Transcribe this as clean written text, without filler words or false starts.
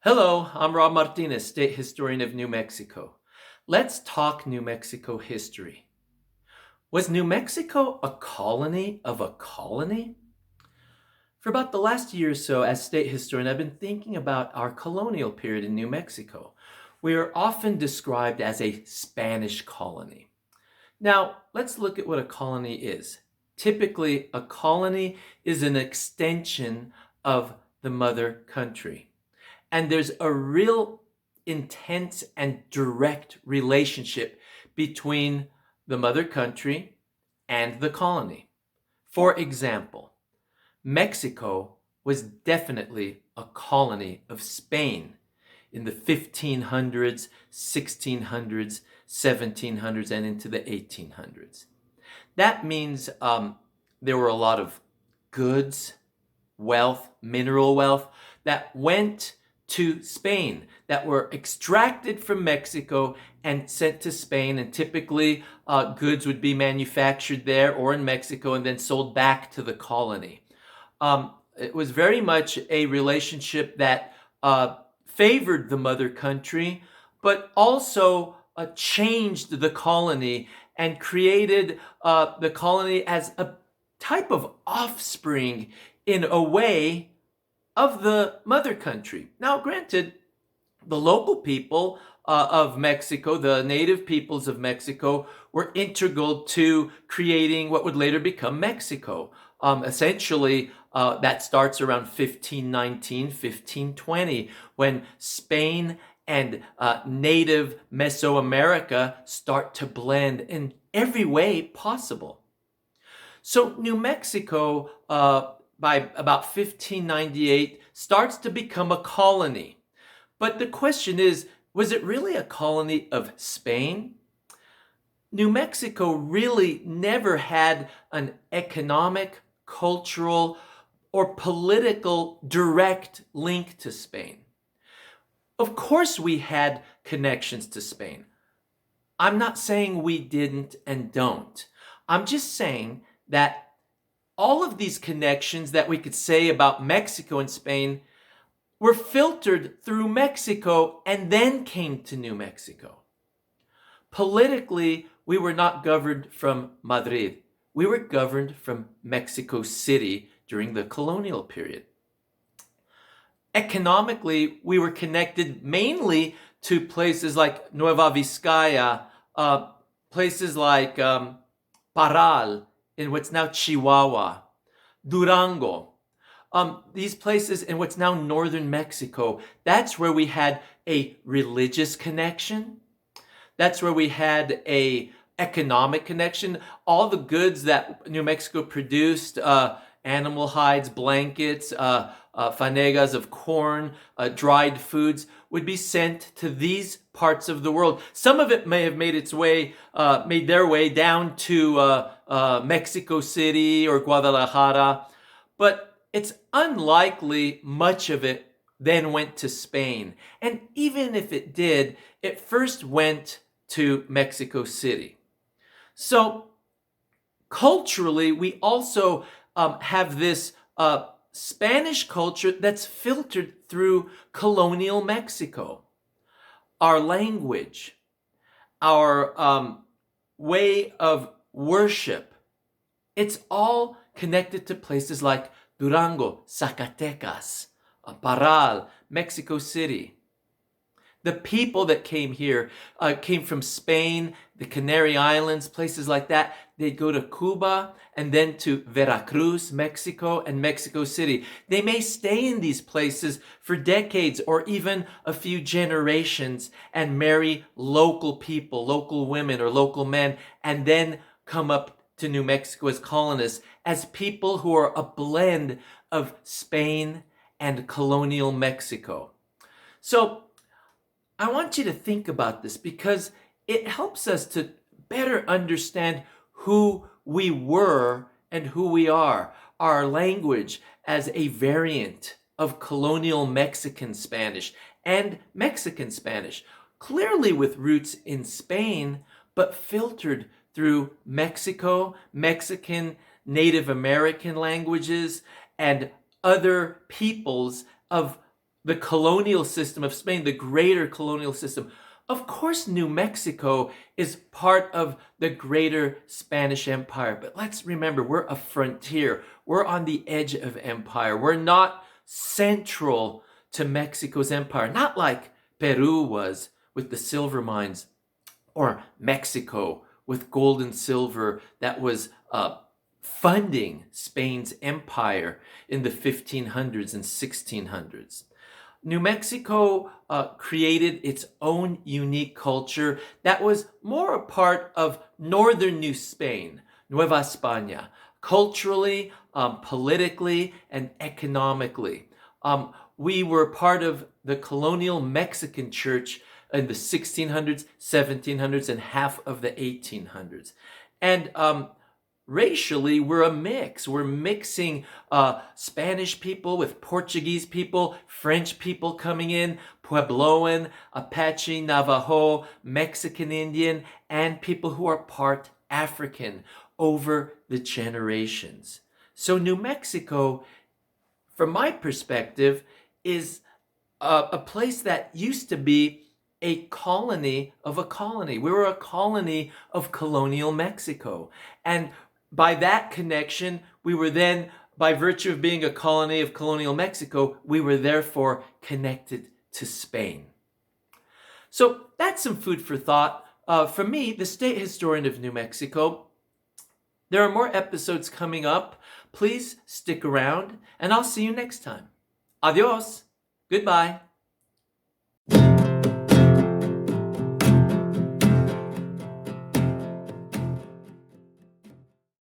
Hello, I'm Rob Martinez, State Historian of New Mexico. Let's talk New Mexico history. Was New Mexico a colony of a colony? For about the last year or so, as state historian, I've been thinking about our colonial period in New Mexico. We are often described as a Spanish colony. Now, let's look at what a colony is. Typically, a colony is an extension of the mother country. And there's a real intense and direct relationship between the mother country and the colony. For example, Mexico was definitely a colony of Spain in the 1500s, 1600s, 1700s, and into the 1800s. That means there were a lot of goods, wealth, mineral wealth that went to Spain, that were extracted from Mexico and sent to Spain. And typically goods would be manufactured there or in Mexico and then sold back to the colony. It was very much a relationship that favored the mother country, but also changed the colony and created the colony as a type of offspring in a way of the mother country. Now, granted, the local people of Mexico, the native peoples of Mexico, were integral to creating what would later become Mexico. Essentially, that starts around 1519, 1520, when Spain and native Mesoamerica start to blend in every way possible. So New Mexico, by about 1598, starts to become a colony. But the question is, was it really a colony of Spain? New Mexico really never had an economic, cultural, or political direct link to Spain. Of course we had connections to Spain. I'm not saying we didn't and don't. I'm just saying that all of these connections that we could say about Mexico and Spain were filtered through Mexico and then came to New Mexico. Politically, we were not governed from Madrid. We were governed from Mexico City during the colonial period. Economically, we were connected mainly to places like Nueva Vizcaya, places like Parral, in what's now Chihuahua, Durango, these places in what's now northern Mexico. That's where we had a religious connection. That's where we had a economic connection. All the goods that New Mexico produced, animal hides, blankets, fanegas of corn, dried foods, would be sent to these parts of the world. Some of it may have made their way down to Mexico City or Guadalajara, but it's unlikely much of it then went to Spain. And even if it did, it first went to Mexico City. So culturally, we also have this Spanish culture that's filtered through colonial Mexico. Our language, our way of worship, it's all connected to places like Durango, Zacatecas, Parral, Mexico City. The people that came here came from Spain, the Canary Islands, places like that. They'd go to Cuba and then to Veracruz, Mexico, and Mexico City. They may stay in these places for decades or even a few generations and marry local people, local women or local men, and then come up to New Mexico as colonists, as people who are a blend of Spain and colonial Mexico. So I want you to think about this because it helps us to better understand who we were and who we are. Our language as a variant of colonial Mexican Spanish and Mexican Spanish, clearly with roots in Spain, but filtered through Mexico, Mexican, Native American languages, and other peoples of the colonial system of Spain, the greater colonial system. Of course, New Mexico is part of the greater Spanish Empire, but let's remember, we're a frontier. We're on the edge of empire. We're not central to Mexico's empire, not like Peru was with the silver mines, or Mexico with gold and silver that was funding Spain's empire in the 1500s and 1600s. New Mexico created its own unique culture that was more a part of northern New Spain, Nueva España, culturally, politically, and economically. We were part of the colonial Mexican church in the 1600s, 1700s, and half of the 1800s. And racially, we're a mix. We're mixing Spanish people with Portuguese people, French people coming in, Puebloan, Apache, Navajo, Mexican Indian, and people who are part African over the generations. So New Mexico, from my perspective, is a place that used to be a colony of a colony. We were a colony of colonial Mexico. And by that connection, we were then, by virtue of being a colony of colonial Mexico, we were therefore connected to Spain. So that's some food for thought. For me, the state historian of New Mexico. There are more episodes coming up. Please stick around, and I'll see you next time. Adios. Goodbye.